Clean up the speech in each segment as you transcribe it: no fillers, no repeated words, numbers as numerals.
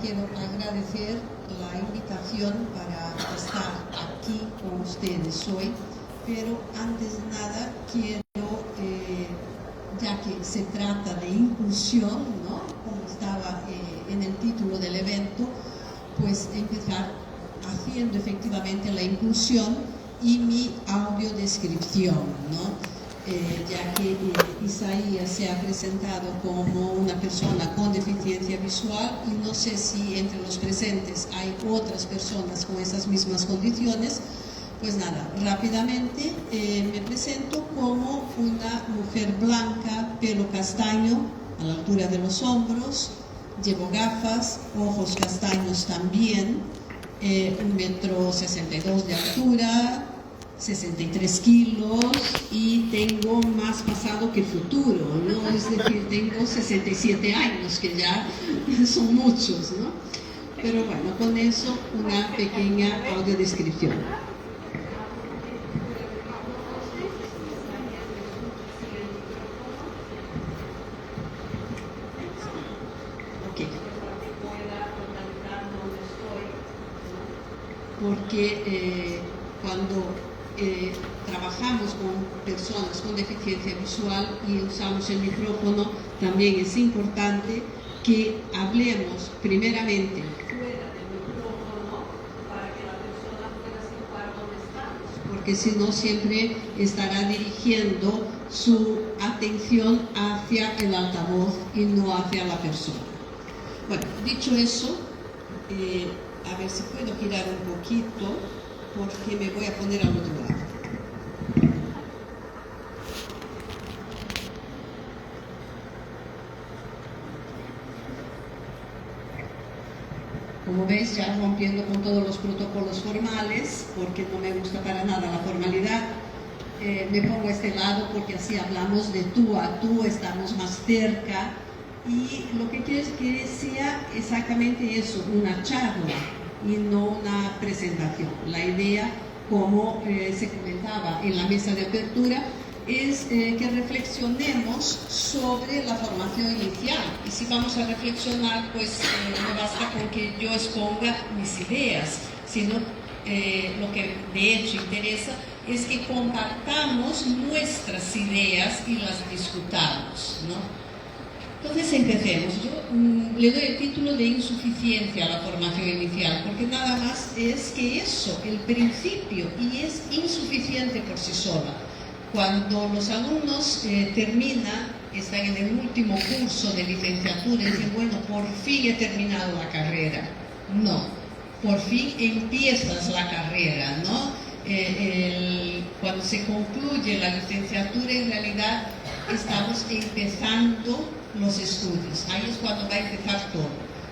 quiero agradecer la invitación para estar aquí con ustedes hoy, pero antes de nada quiero, ya que se trata de inclusión, ¿no?, como estaba en el título del evento, pues empezar haciendo efectivamente la inclusión y mi audiodescripción, ¿no? Ya que Isaías se ha presentado como una persona con deficiencia visual y no sé si entre los presentes hay otras personas con esas mismas condiciones. Pues nada, rápidamente me presento como una mujer blanca, pelo castaño a la altura de los hombros, llevo gafas, ojos castaños también, 1,62 m de altura, 63 kilos y tengo más pasado que futuro, ¿no? Es decir, tengo 67 años, que ya son muchos, ¿no? Pero bueno, con eso una pequeña audiodescripción. Ok. Porque cuando trabajamos con personas con deficiencia visual y usamos el micrófono, también es importante que hablemos primeramente fuera del micrófono para que la persona pueda situar dónde estamos, porque si no siempre estará dirigiendo su atención hacia el altavoz y no hacia la persona. Bueno, dicho eso, a ver si puedo girar un poquito, porque me voy a poner al otro lado. Como veis, ya rompiendo con todos los protocolos formales, porque no me gusta para nada la formalidad, me pongo a este lado porque así hablamos de tú a tú, estamos más cerca, y lo que quiero es que sea exactamente eso, una charla y no una presentación. La idea, como se comentaba en la mesa de apertura, es que reflexionemos sobre la formación inicial. Y si vamos a reflexionar, pues no basta con que yo exponga mis ideas, sino lo que de hecho interesa es que compartamos nuestras ideas y las discutamos, ¿no? Entonces empecemos. Yo le doy el título de insuficiencia a la formación inicial, porque nada más es que eso, el principio, y es insuficiente por sí sola. Cuando los alumnos terminan, están en el último curso de licenciatura y dicen, bueno, por fin he terminado la carrera. No, por fin empiezas la carrera, ¿no? Cuando se concluye la licenciatura, en realidad estamos empezando los estudios. Ahí es cuando va a empezar todo.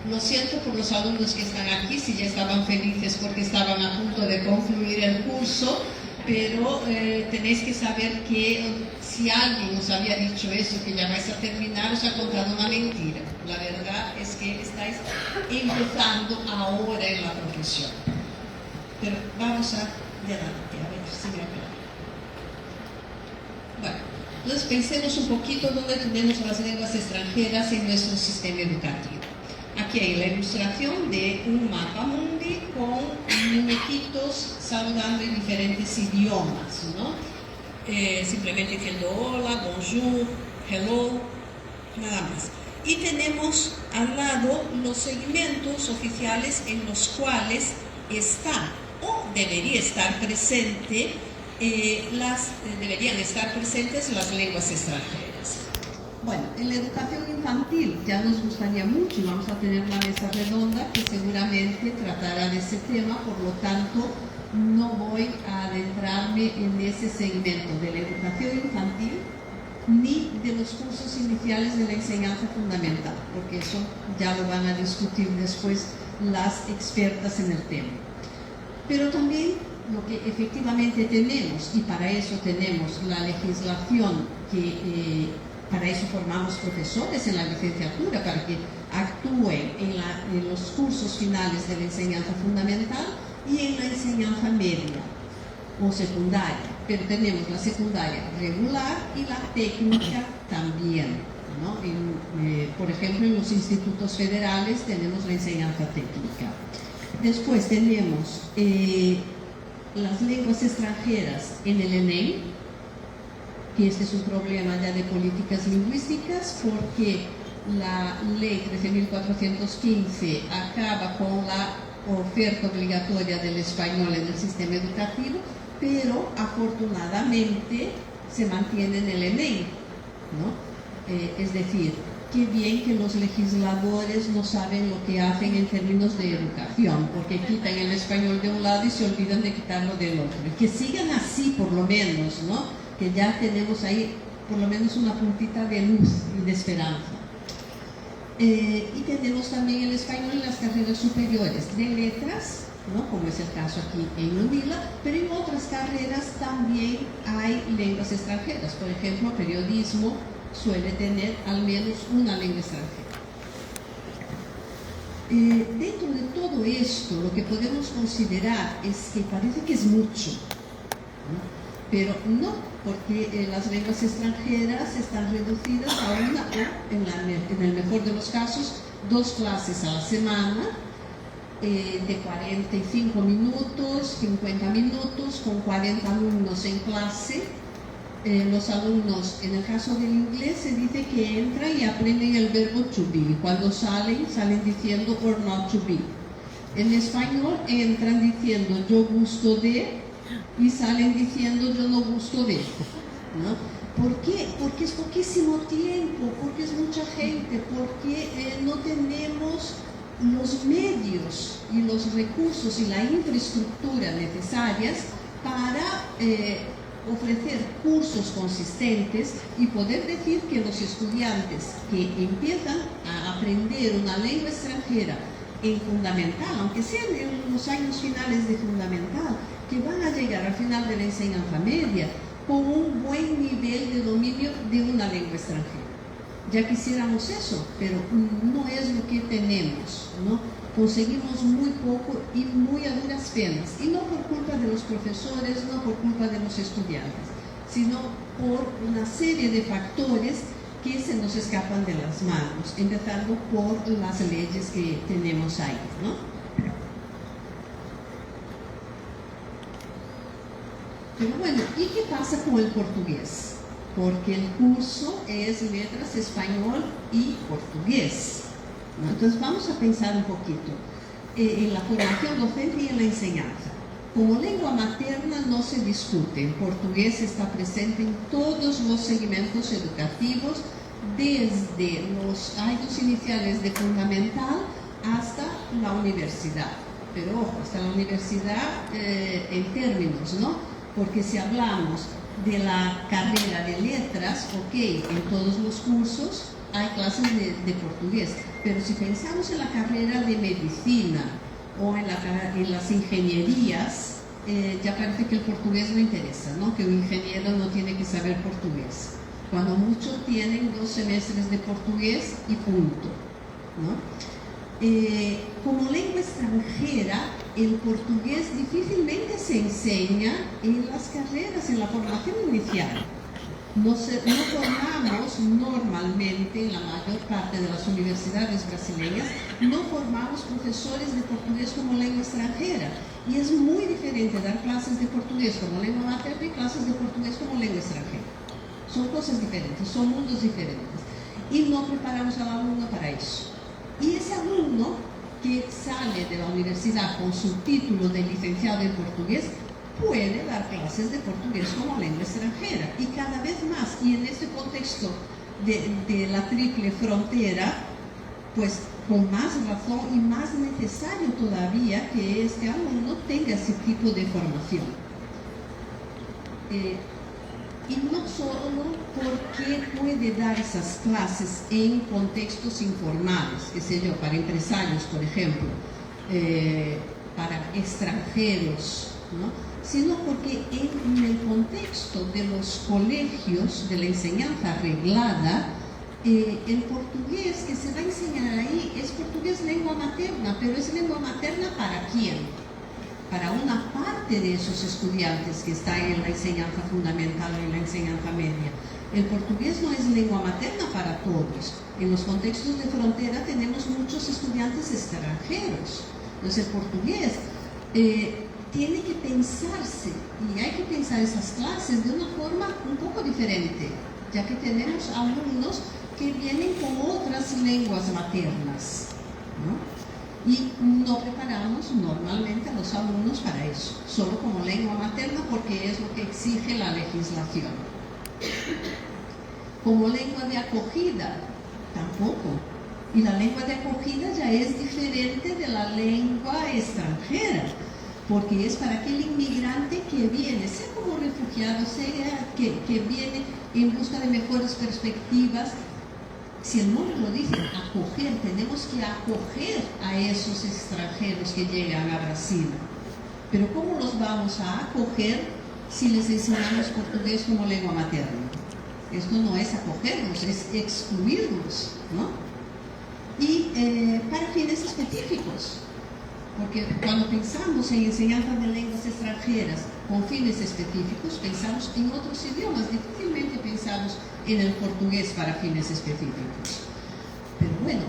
Lo siento por los alumnos que están aquí, si ya estaban felices porque estaban a punto de concluir el curso, pero tenéis que saber que si alguien os había dicho eso, que ya vais a terminar, os ha contado una mentira. La verdad es que estáis empezando ahora en la profesión. Pero vamos adelante, a ver si me aclaro. Bueno. Entonces pensemos un poquito dónde tenemos las lenguas extranjeras en nuestro sistema educativo. Aquí hay la ilustración de un mapa mundi con muñequitos saludando en diferentes idiomas, ¿no? Simplemente diciendo hola, bonjour, hello, nada más. Y tenemos al lado los segmentos oficiales en los cuales está o debería estar presente deberían estar presentes las lenguas extranjeras. Bueno, en la educación infantil ya nos gustaría mucho y vamos a tener una mesa redonda que seguramente tratará de ese tema, por lo tanto no voy a adentrarme en ese segmento de la educación infantil ni de los cursos iniciales de la enseñanza fundamental, porque eso ya lo van a discutir después las expertas en el tema. Pero también lo que efectivamente tenemos, y para eso tenemos la legislación, que para eso formamos profesores en la licenciatura, para que actúen en los cursos finales de la enseñanza fundamental y en la enseñanza media o secundaria, pero tenemos la secundaria regular y la técnica también, ¿no? Por ejemplo, en los institutos federales tenemos la enseñanza técnica. Después tenemos las lenguas extranjeras en el ENEM, que este es un problema ya de políticas lingüísticas, porque la ley 13.415 acaba con la oferta obligatoria del español en el sistema educativo, pero afortunadamente se mantiene en el ENEM, ¿no? Es decir, qué bien que los legisladores no saben lo que hacen en términos de educación, porque quitan el español de un lado y se olvidan de quitarlo del otro. Y que sigan así por lo menos, ¿no? Que ya tenemos ahí por lo menos una puntita de luz y de esperanza. Y tenemos también el español en las carreras superiores de letras, ¿no? Como es el caso aquí en UNILA, pero en otras carreras también hay lenguas extranjeras. Por ejemplo, periodismo suele tener al menos una lengua extranjera. Dentro de todo esto, lo que podemos considerar es que parece que es mucho, ¿no? Pero no, porque las lenguas extranjeras están reducidas a una o, en el mejor de los casos, 2 clases a la semana, de 45 minutos, 50 minutos, con 40 alumnos en clase. Los alumnos, en el caso del inglés, se dice que entran y aprenden el verbo to be. Cuando salen diciendo or not to be. En español entran diciendo yo gusto de y salen diciendo yo no gusto de, ¿no? ¿Por qué? Porque es poquísimo tiempo, porque es mucha gente, porque no tenemos los medios y los recursos y la infraestructura necesarias para ofrecer cursos consistentes y poder decir que los estudiantes que empiezan a aprender una lengua extranjera en fundamental, aunque sean en los años finales de fundamental, que van a llegar al final de la enseñanza media con un buen nivel de dominio de una lengua extranjera. Ya quisiéramos eso, pero no es lo que tenemos, ¿no? Conseguimos muy poco y muy a duras penas, y no por culpa de los profesores, no por culpa de los estudiantes, sino por una serie de factores que se nos escapan de las manos, empezando por las leyes que tenemos ahí, ¿no? Pero bueno, ¿y qué pasa con el portugués? Porque el curso es letras, español y portugués, ¿no? Entonces vamos a pensar un poquito en la formación docente y en la enseñanza. Como lengua materna no se discute, el portugués está presente en todos los segmentos educativos, desde los años iniciales de fundamental hasta la universidad. Pero ojo, hasta la universidad en términos, ¿no? Porque si hablamos de la carrera de letras, ok, en todos los cursos hay clases de portugués, pero si pensamos en la carrera de medicina o en las ingenierías, ya parece que el portugués no interesa, ¿no? Que un ingeniero no tiene que saber portugués. Cuando muchos tienen 2 semestres de portugués y punto, ¿no? Como lengua extranjera, el portugués difícilmente se enseña en las carreras, en la formación inicial. No formamos normalmente, en la mayor parte de las universidades brasileñas, no formamos profesores de portugués como lengua extranjera. Y es muy diferente dar clases de portugués como lengua materna y clases de portugués como lengua extranjera. Son cosas diferentes, son mundos diferentes. Y no preparamos al alumno para eso. Y ese alumno que sale de la universidad con su título de licenciado en portugués puede dar clases de portugués como lengua extranjera, y cada vez más, y en este contexto de la triple frontera, pues con más razón y más necesario todavía que este alumno tenga ese tipo de formación. Y no solo porque puede dar esas clases en contextos informales, qué sé yo, para empresarios, por ejemplo, para extranjeros, ¿no? Sino porque en el contexto de los colegios de la enseñanza reglada, el portugués que se va a enseñar ahí es portugués lengua materna, pero es lengua materna ¿para quién? Para una parte de esos estudiantes que están en la enseñanza fundamental o en la enseñanza media, El portugués no es lengua materna para todos. En los contextos de frontera tenemos muchos estudiantes extranjeros. Entonces el portugués tiene que pensarse, y hay que pensar esas clases de una forma un poco diferente, ya que tenemos alumnos que vienen con otras lenguas maternas, ¿no? Y no preparamos normalmente a los alumnos para eso, solo como lengua materna porque es lo que exige la legislación. Como lengua de acogida, tampoco. Y la lengua de acogida ya es diferente de la lengua extranjera, porque es para aquel inmigrante que viene, sea como refugiado, sea que viene en busca de mejores perspectivas. Si el nombre lo dice, acoger, tenemos que acoger a esos extranjeros que llegan a Brasil. Pero ¿cómo los vamos a acoger si les enseñamos portugués como lengua materna? Esto no es acogernos, es excluirnos, ¿no? Y para fines específicos, porque cuando pensamos en enseñanza de lenguas extranjeras con fines específicos, pensamos en otros idiomas, difícilmente pensamos en el portugués para fines específicos. Pero bueno,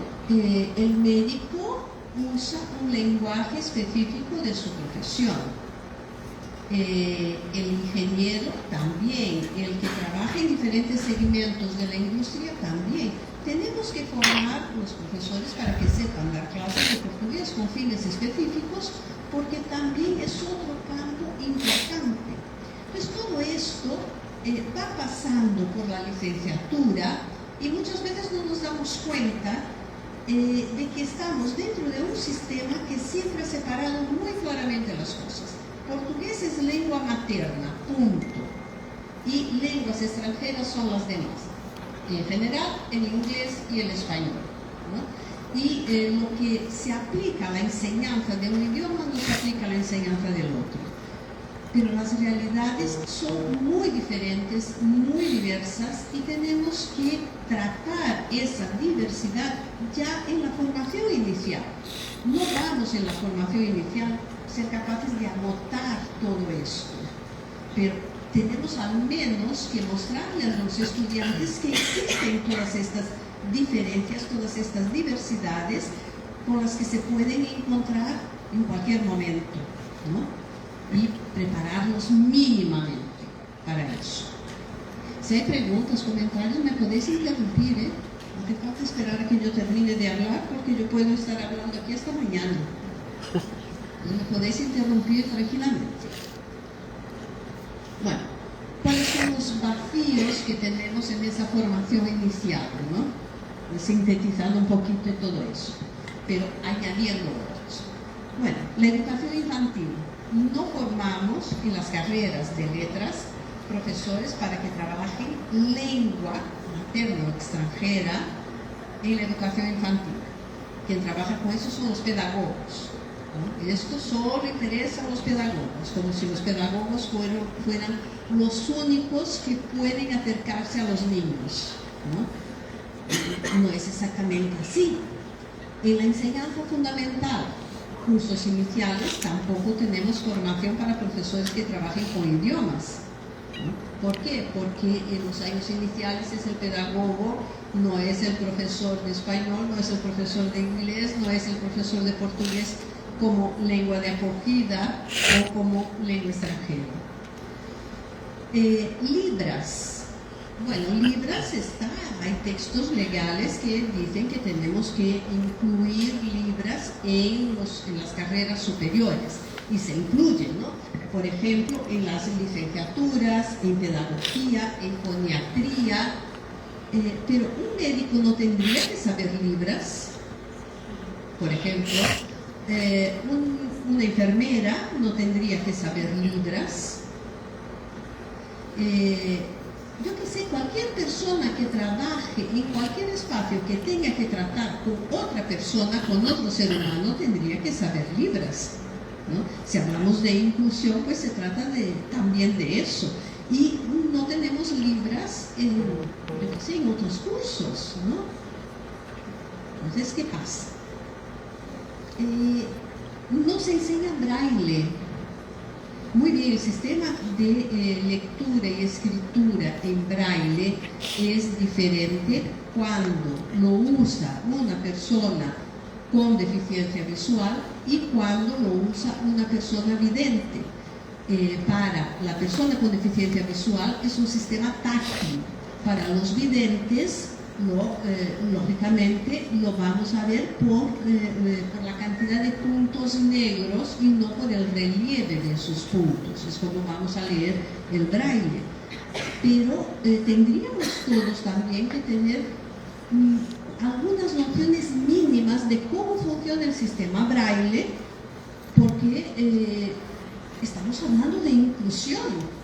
el médico usa un lenguaje específico de su profesión. El ingeniero también, el que trabaja en diferentes segmentos de la industria también. Tenemos que formar los profesores para que sepan dar clases de portugués con fines específicos, porque también es otro campo importante. Pues todo esto va pasando por la licenciatura y muchas veces no nos damos cuenta de que estamos dentro de un sistema que siempre ha separado muy claramente las cosas. Portugués es lengua materna, punto. Y lenguas extranjeras son las demás. En general, el inglés y el español, ¿no? Y lo que se aplica a la enseñanza de un idioma no se aplica a la enseñanza del otro. Pero las realidades son muy diferentes, muy diversas, y tenemos que tratar esa diversidad ya en la formación inicial. No vamos en la formación inicial a ser capaces de agotar todo esto, pero tenemos al menos que mostrarles a los estudiantes que existen todas estas diferencias, todas estas diversidades con las que se pueden encontrar en cualquier momento, ¿no? Y prepararlos mínimamente para eso. Si hay preguntas, comentarios, me podéis interrumpir, ¿eh? No te falta esperar a que yo termine de hablar, porque yo puedo estar hablando aquí hasta mañana. Me podéis interrumpir tranquilamente. Bueno, ¿cuáles son los vacíos que tenemos en esa formación inicial, ¿no? Sintetizando un poquito todo eso, pero añadiendo otros. Bueno, la educación infantil. No formamos en las carreras de letras profesores para que trabajen lengua materna o extranjera en la educación infantil. Quien trabaja con eso son los pedagogos, ¿no? Esto solo interesa a los pedagogos, como si los pedagogos fueran los únicos que pueden acercarse a los niños, ¿no? No es exactamente así. En la enseñanza fundamental, cursos iniciales, tampoco tenemos formación para profesores que trabajen con idiomas, ¿no? ¿Por qué? Porque en los años iniciales es el pedagogo, no es el profesor de español, no es el profesor de inglés, no es el profesor de portugués como lengua de acogida o como lengua extranjera. Libras. Bueno, libras hay textos legales que dicen que tenemos que incluir libras en las carreras superiores, y se incluyen, ¿no? Por ejemplo, en las licenciaturas, en pedagogía, en foniatría, pero un médico no tendría que saber libras. Por ejemplo, una enfermera no tendría que saber libras. Yo que sé, cualquier persona que trabaje en cualquier espacio que tenga que tratar con otra persona, con otro ser humano, tendría que saber libras, ¿no? Si hablamos de inclusión, pues se trata también de eso. Y no tenemos libras en otros cursos, ¿no? Entonces, ¿qué pasa? No se enseña braille. Muy bien, el sistema de lectura y escritura en braille es diferente cuando lo usa una persona con deficiencia visual y cuando lo usa una persona vidente. Para la persona con deficiencia visual es un sistema táctil. Para los videntes, lógicamente, lo vamos a ver por la cantidad de puntos negros y no por el relieve de esos puntos. Es como vamos a leer el braille. Pero tendríamos todos también que tener algunas nociones mínimas de cómo funciona el sistema braille, porque estamos hablando de inclusión.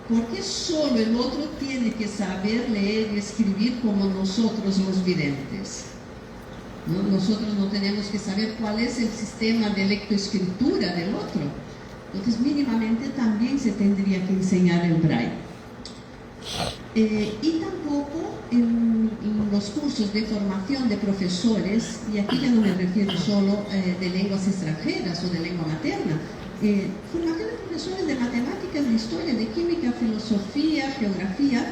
Porque solo el otro tiene que saber leer y escribir como nosotros los videntes, ¿no? Nosotros no tenemos que saber cuál es el sistema de lectoescritura del otro. Entonces, mínimamente también se tendría que enseñar el braille. Y tampoco en los cursos de formación de profesores, y aquí ya no me refiero solo de lenguas extranjeras o de lengua materna, formación de profesores de matemáticas, de historia, de química, filosofía, geografía,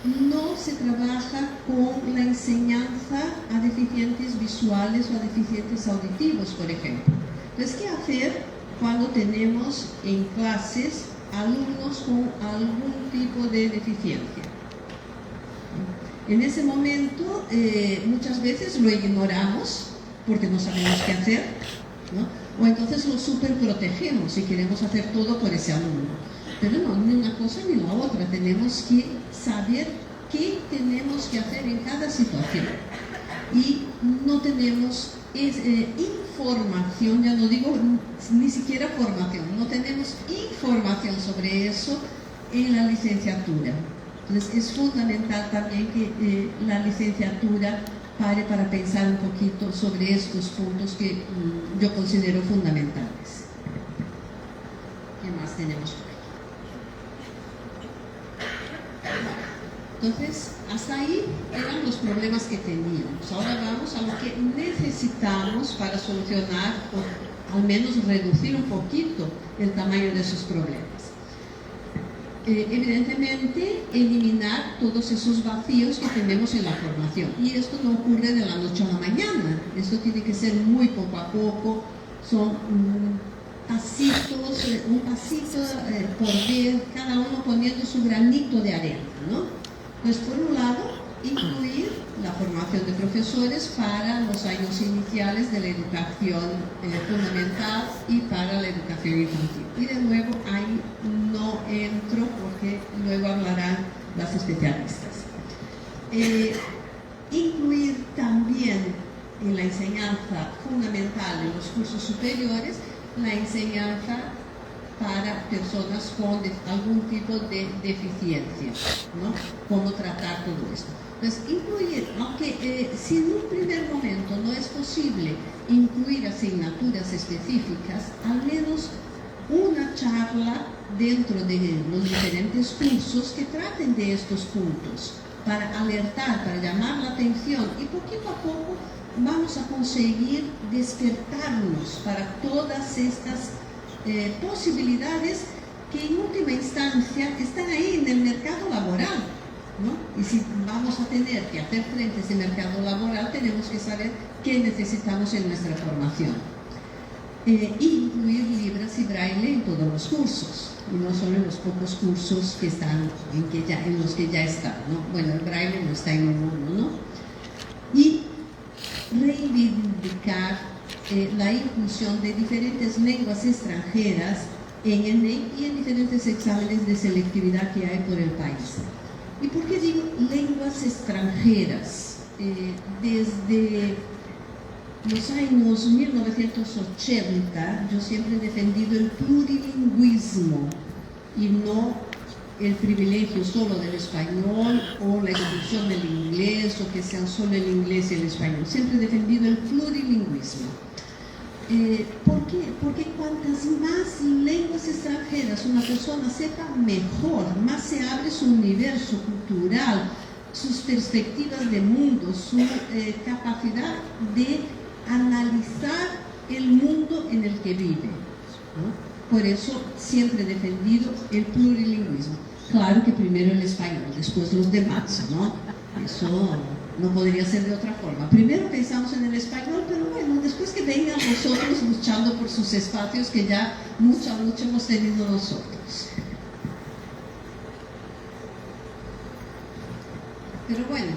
no se trabaja con la enseñanza a deficientes visuales o a deficientes auditivos, por ejemplo. Entonces, ¿qué hacer cuando tenemos en clases alumnos con algún tipo de deficiencia? En ese momento, muchas veces lo ignoramos porque no sabemos qué hacer, ¿no? O entonces lo superprotegemos y queremos hacer todo por ese alumno. Pero no, ni una cosa ni la otra. Tenemos que saber qué tenemos que hacer en cada situación. Y no tenemos información, ya no digo ni siquiera formación, no tenemos información sobre eso en la licenciatura. Entonces es fundamental también que la licenciatura pare para pensar un poquito sobre estos puntos que yo considero fundamentales. ¿Qué más tenemos por aquí? Entonces, hasta ahí eran los problemas que teníamos. Ahora vamos a lo que necesitamos para solucionar o al menos reducir un poquito el tamaño de esos problemas. Evidentemente, eliminar todos esos vacíos que tenemos en la formación. Y esto no ocurre de la noche a la mañana. Esto tiene que ser muy poco a poco. Son pasitos, un pasito por vez, cada uno poniendo su granito de arena, ¿no? Pues por un lado, incluir la formación de profesores para los años iniciales de la educación fundamental y para la educación infantil. Y de nuevo ahí no entro porque luego hablarán las especialistas. Incluir también en la enseñanza fundamental de los cursos superiores la enseñanza para personas con algún tipo de deficiencia, ¿no? Cómo tratar todo esto. Entonces, incluir, aunque si en un primer momento no es posible incluir asignaturas específicas, al menos una charla dentro de los diferentes cursos que traten de estos puntos, para alertar, para llamar la atención, y poquito a poco vamos a conseguir despertarnos para todas estas posibilidades que en última instancia están ahí en el mercado laboral, ¿no? Y si vamos a tener que hacer frente a ese mercado laboral, tenemos que saber qué necesitamos en nuestra formación. Incluir libras y braille en todos los cursos, y no solo en los pocos cursos que están, en los que ya están, ¿no? Bueno, el braille no está en ninguno, ¿no? Y reivindicar la inclusión de diferentes lenguas extranjeras en ENEM y en diferentes exámenes de selectividad que hay por el país. ¿Y por qué digo lenguas extranjeras? Desde los años 1980 yo siempre he defendido el plurilingüismo y no el privilegio solo del español o la exclusión del inglés o que sean solo el inglés y el español. Siempre he defendido el plurilingüismo. ¿Por qué? Porque cuantas más lenguas extranjeras una persona sepa, mejor, más se abre su universo cultural, sus perspectivas de mundo, su capacidad de analizar el mundo en el que vive, ¿no? Por eso siempre he defendido el plurilingüismo. Claro que primero el español, después los demás, ¿no? Eso no podría ser de otra forma. Primero pensamos en el español, pero bueno, después que vengan los otros luchando por sus espacios que ya mucho hemos tenido nosotros. Pero bueno,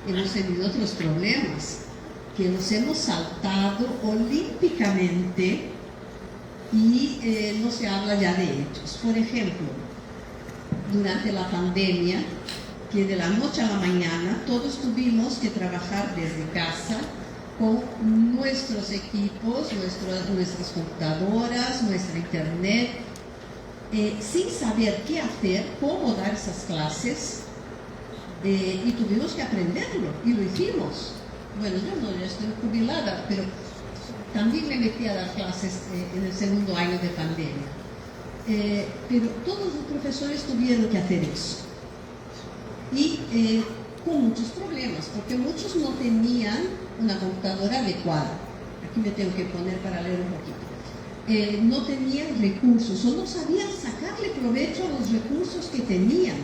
hemos tenido otros problemas que los hemos saltado olímpicamente y no se habla ya de hechos. Por ejemplo, durante la pandemia, que de la noche a la mañana todos tuvimos que trabajar desde casa con nuestros equipos, nuestras computadoras, nuestra internet, sin saber qué hacer, cómo dar esas clases, y tuvimos que aprenderlo, y lo hicimos. Bueno, yo ya estoy jubilada, pero también me metí a dar clases en el segundo año de pandemia. Pero todos los profesores tuvieron que hacer eso. Y con muchos problemas, porque muchos no tenían una computadora adecuada. Aquí me tengo que poner para leer un poquito. No tenían recursos o no sabían sacarle provecho a los recursos que tenían.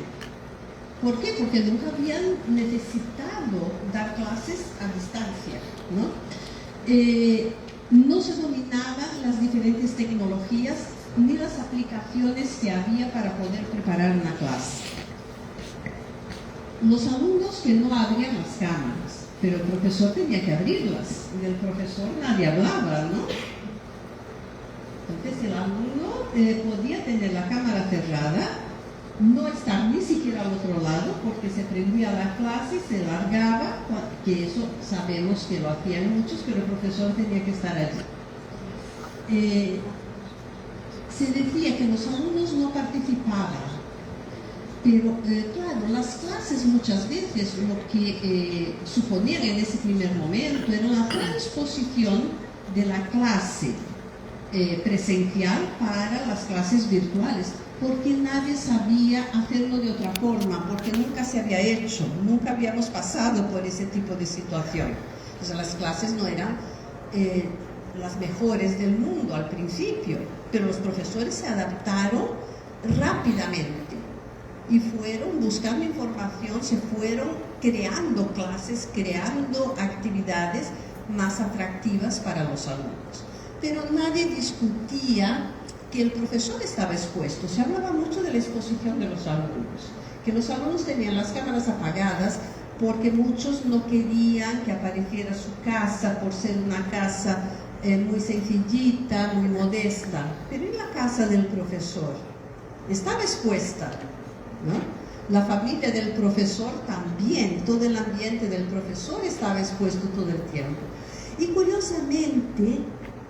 ¿Por qué? Porque nunca habían necesitado dar clases a distancia, ¿no? No se dominaban las diferentes tecnologías ni las aplicaciones que había para poder preparar una clase. Los alumnos que no abrían las cámaras, pero el profesor tenía que abrirlas, y del profesor nadie hablaba, ¿no? Entonces el alumno podía tener la cámara cerrada, no estar ni siquiera al otro lado, porque se prendía la clase, se largaba, que eso sabemos que lo hacían muchos, pero el profesor tenía que estar allí. Se decía que los alumnos no participaban, pero claro, las clases muchas veces lo que suponían en ese primer momento era la transposición de la clase presencial para las clases virtuales, porque nadie sabía hacerlo de otra forma, porque nunca se había hecho, nunca habíamos pasado por ese tipo de situación. O sea, las clases no eran las mejores del mundo al principio, pero los profesores se adaptaron rápidamente y fueron buscando información, se fueron creando clases, creando actividades más atractivas para los alumnos. Pero nadie discutía que el profesor estaba expuesto. Se hablaba mucho de la exposición de los alumnos, que los alumnos tenían las cámaras apagadas porque muchos no querían que apareciera su casa por ser una casa muy sencillita, muy modesta. Pero en la casa del profesor estaba expuesta, ¿no? La familia del profesor también, todo el ambiente del profesor estaba expuesto todo el tiempo. Y curiosamente,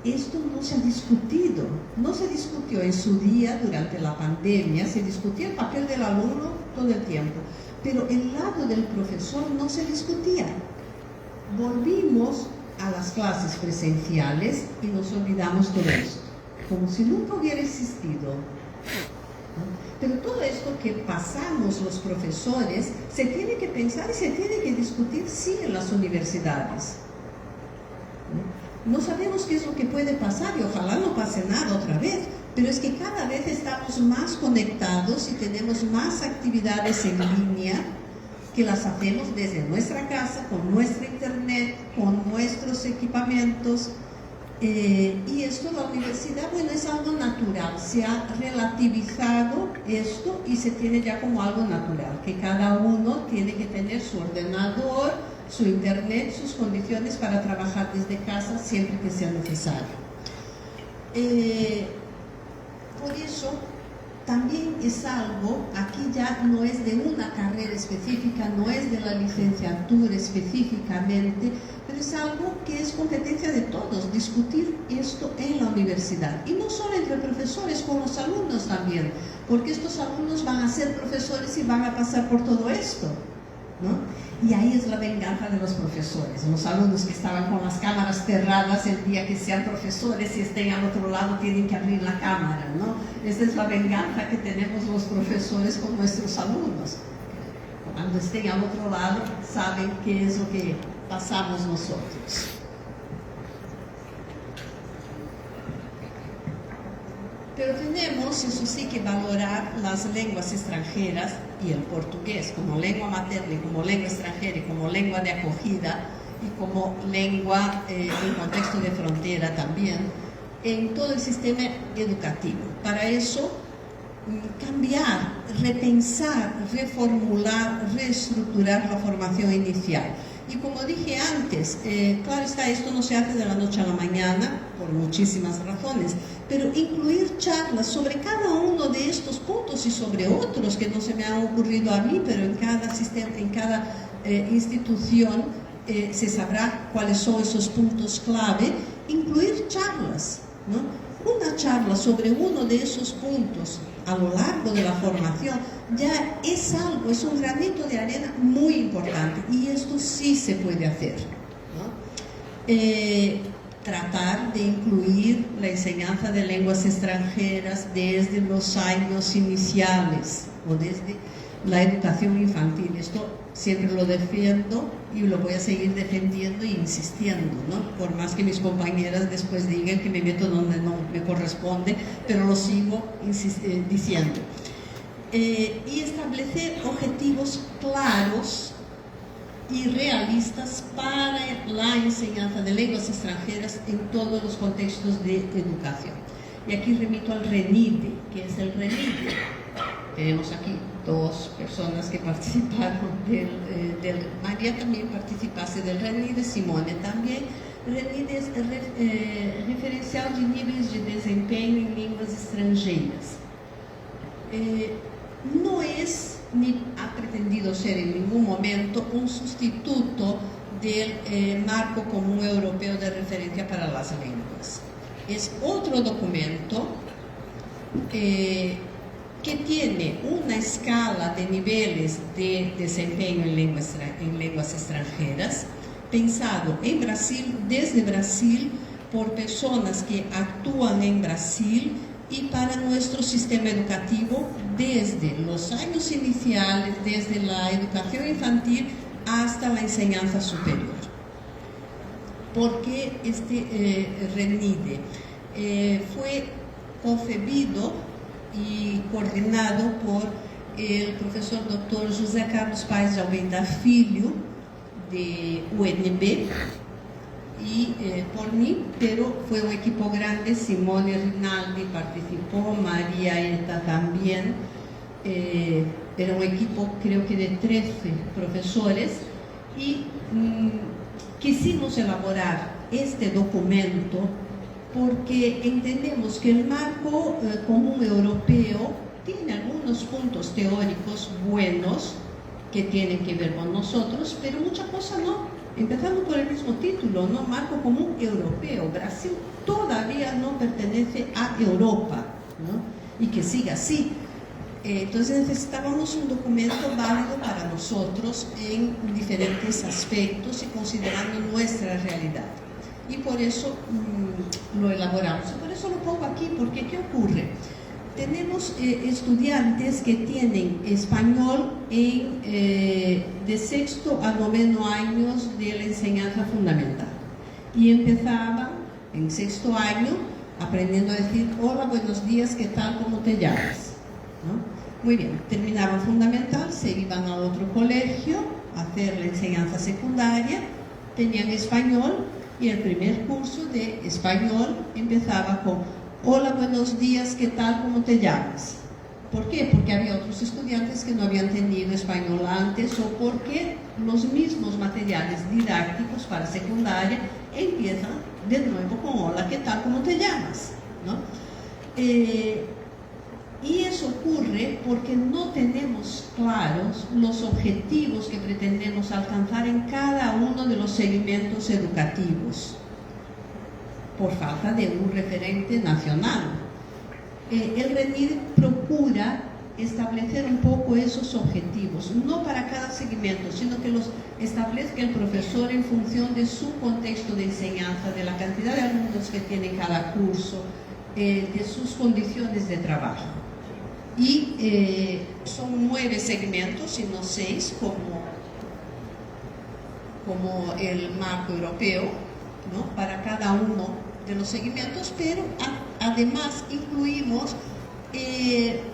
esto no se ha discutido, no se discutió en su día durante la pandemia, se discutía el papel del alumno todo el tiempo, pero el lado del profesor no se discutía. Volvimos a las clases presenciales y nos olvidamos todo esto, como si nunca hubiera existido. Pero todo esto que pasamos los profesores se tiene que pensar y se tiene que discutir, sí, en las universidades. No sabemos qué es lo que puede pasar y ojalá no pase nada otra vez, pero es que cada vez estamos más conectados y tenemos más actividades en línea que las hacemos desde nuestra casa, con nuestra internet, con nuestros equipamientos. Y esto, la universidad, bueno, es algo natural, se ha relativizado esto y se tiene ya como algo natural, que cada uno tiene que tener su ordenador, su internet, sus condiciones para trabajar desde casa siempre que sea necesario. Por eso, también es algo, aquí ya no es de una carrera específica, no es de la licenciatura específicamente, pero es algo que es competencia de todos, discutir esto en la universidad. Y no solo entre profesores, con los alumnos también, porque estos alumnos van a ser profesores y van a pasar por todo esto, ¿no? Y ahí es la venganza de los profesores, los alumnos que estaban con las cámaras cerradas, el día que sean profesores y estén al otro lado tienen que abrir la cámara, ¿no? Esa es la venganza que tenemos los profesores con nuestros alumnos. Cuando estén al otro lado saben qué es lo que pasamos nosotros. Pero tenemos, eso sí, que valorar las lenguas extranjeras y el portugués como lengua materna y como lengua extranjera y como lengua de acogida y como lengua en contexto de frontera también, en todo el sistema educativo. Para eso, cambiar, repensar, reformular, reestructurar la formación inicial. Y como dije antes, claro está, esto no se hace de la noche a la mañana, por muchísimas razones, pero incluir charlas sobre cada uno de estos puntos y sobre otros que no se me han ocurrido a mí, pero en cada sistema, en cada institución se sabrá cuáles son esos puntos clave, incluir charlas, ¿no? Una charla sobre uno de esos puntos a lo largo de la formación ya es algo, es un granito de arena muy importante, y esto sí se puede hacer, ¿no? Tratar de incluir la enseñanza de lenguas extranjeras desde los años iniciales o desde la educación infantil. Esto siempre lo defiendo y lo voy a seguir defendiendo e insistiendo, ¿no? Por más que mis compañeras después digan que me meto donde no me corresponde, pero lo sigo diciendo. Y establecer objetivos claros y realistas para la enseñanza de lenguas extranjeras en todos los contextos de educación. Y aquí remito al RENIDE. ¿Qué es el RENIDE? Tenemos aquí dos personas que participaron María también participase del RENIDE, Simone también. RENIDE es referencial de níveis de desempenho em línguas estrangeiras. No es, ni ha pretendido ser en ningún momento, un sustituto del Marco Común Europeo de Referencia para las Lenguas. Es otro documento que tiene una escala de niveles de desempeño en lenguas extranjeras, pensado en Brasil, desde Brasil, por personas que actúan en Brasil y para nuestro sistema educativo desde los años iniciales, desde la educación infantil hasta la enseñanza superior. ¿Por qué este RENIDE? Fue concebido y coordinado por el profesor Dr. José Carlos Paes de Almeida Filho, de UNB, y por mí, pero fue un equipo grande. Simone Rinaldi participó, María Eta también. Era un equipo, creo que de 13 profesores, y quisimos elaborar este documento porque entendemos que el marco común europeo tiene algunos puntos teóricos buenos que tienen que ver con nosotros, pero mucha cosa no. Empezando por el mismo título, ¿no? Marco Común Europeo. Brasil todavía no pertenece a Europa, ¿no? Y que siga así. Entonces necesitábamos un documento válido para nosotros en diferentes aspectos y considerando nuestra realidad. Y por eso lo elaboramos. Y por eso lo pongo aquí, porque ¿qué ocurre? Tenemos estudiantes que tienen español de sexto a noveno años de la enseñanza fundamental. Y empezaban en sexto año aprendiendo a decir: hola, buenos días, ¿qué tal? ¿Cómo te llamas? ¿No? Muy bien, terminaban fundamental, se iban a otro colegio a hacer la enseñanza secundaria, tenían español, y el primer curso de español empezaba con: hola, buenos días, ¿qué tal? ¿Cómo te llamas? ¿Por qué? Porque había otros estudiantes que no habían tenido español antes, o porque los mismos materiales didácticos para secundaria empiezan de nuevo con hola, ¿qué tal? ¿Cómo te llamas? ¿No? Y eso ocurre porque no tenemos claros los objetivos que pretendemos alcanzar en cada uno de los segmentos educativos, por falta de un referente nacional. El RENIDE procura establecer un poco esos objetivos, no para cada segmento, sino que los establezca el profesor en función de su contexto de enseñanza, de la cantidad de alumnos que tiene cada curso, de sus condiciones de trabajo. Y son 9 segmentos y no 6 como el marco europeo, ¿no? Para cada uno de los seguimientos, pero además incluimos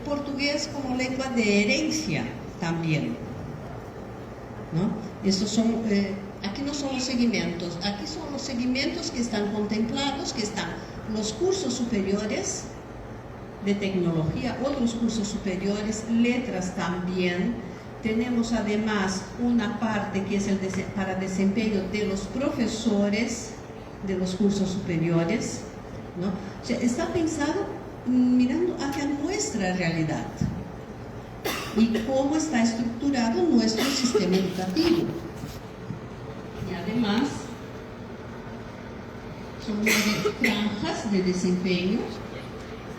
portugués como lengua de herencia también, ¿no? Estos son, aquí no son los seguimientos, aquí son los seguimientos que están contemplados, que están los cursos superiores de tecnología, otros cursos superiores, letras también. Tenemos además una parte que es para desempeño de los profesores de los cursos superiores, ¿no? O sea, está pensado mirando hacia nuestra realidad y cómo está estructurado nuestro sistema educativo. Y además, son 9 franjas de desempeño.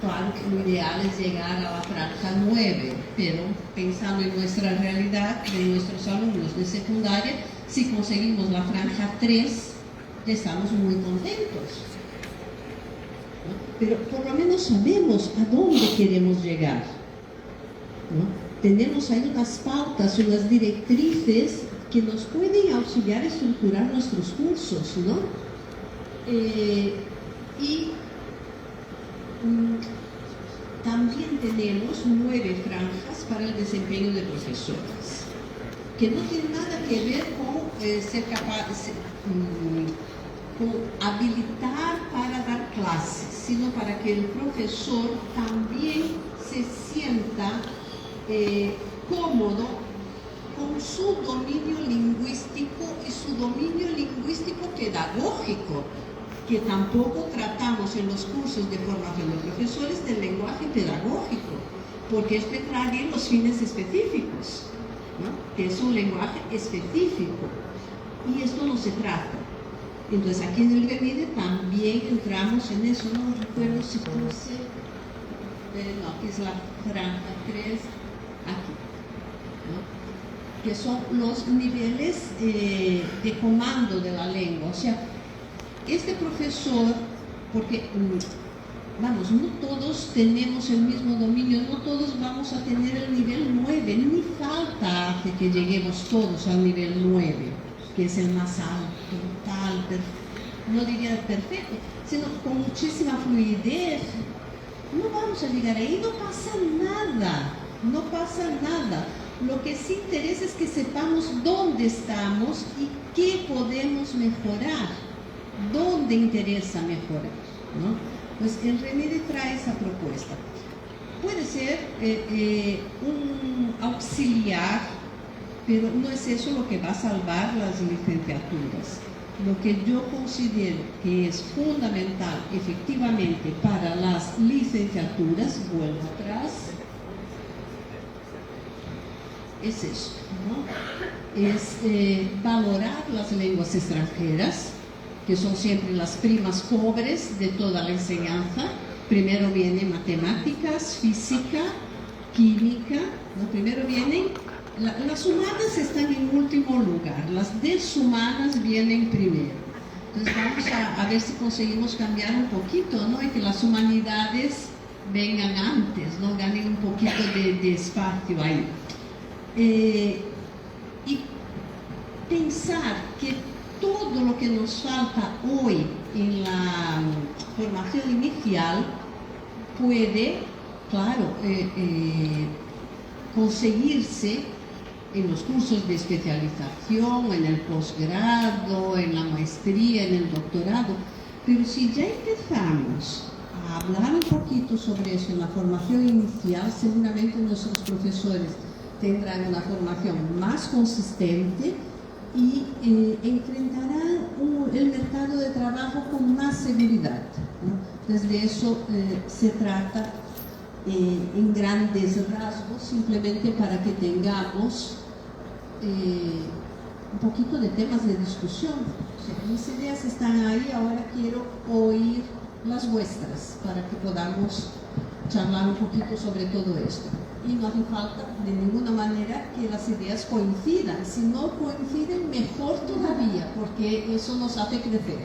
Claro que lo ideal es llegar a la franja 9, pero pensando en nuestra realidad, de nuestros alumnos de secundaria, si conseguimos la franja 3, estamos muy contentos, ¿no? Pero por lo menos sabemos a dónde queremos llegar, ¿no? Tenemos ahí unas pautas, unas directrices que nos pueden auxiliar a estructurar nuestros cursos, ¿no? También tenemos 9 franjas para el desempeño de profesores, que no tiene nada que ver con ser capaz, con habilitar para dar clases, sino para que el profesor también se sienta cómodo con su dominio lingüístico y su dominio lingüístico pedagógico, que tampoco tratamos en los cursos de formación de profesores del lenguaje pedagógico, porque este trae los fines específicos, ¿no? Que es un lenguaje específico, y esto no se trata. Entonces aquí en el REMIDE también entramos en eso. No recuerdo si puse, no, aquí es la franja 3, aquí, ¿no? Que son los niveles de comando de la lengua. O sea, este profesor, porque, vamos, no todos tenemos el mismo dominio, no todos vamos a tener el nivel 9, ni falta hace que lleguemos todos al nivel 9, que es el más alto, tal, no diría perfecto, sino con muchísima fluidez. No vamos a llegar ahí, no pasa nada, no pasa nada. Lo que sí interesa es que sepamos dónde estamos y qué podemos mejorar. ¿Dónde interesa mejorar, ¿no? Pues el REMIDE trae esa propuesta. Puede ser un auxiliar, pero no es eso lo que va a salvar las licenciaturas. Lo que yo considero que es fundamental efectivamente para las licenciaturas, vuelvo atrás, es eso, ¿no? Es valorar las lenguas extranjeras, que son siempre las primas pobres de toda la enseñanza. Primero vienen matemáticas, física, química, ¿no? Primero vienen, las humanas están en último lugar, las deshumanas vienen primero. Entonces vamos a ver si conseguimos cambiar un poquito, ¿no? Y que las humanidades vengan antes, ¿no? Ganen un poquito de espacio ahí. Y pensar que todo lo que nos falta hoy en la formación inicial puede, claro, conseguirse en los cursos de especialización, en el posgrado, en la maestría, en el doctorado. Pero si ya empezamos a hablar un poquito sobre eso en la formación inicial, seguramente nuestros profesores tendrán una formación más consistente y enfrentarán el mercado de trabajo con más seguridad, ¿no? Entonces de eso se trata en grandes rasgos, simplemente para que tengamos un poquito de temas de discusión. O sea, mis ideas están ahí, ahora quiero oír las vuestras para que podamos charlar un poquito sobre todo esto. Y no hace falta de ninguna manera que las ideas coincidan. Si no coinciden, mejor todavía, porque eso nos hace crecer.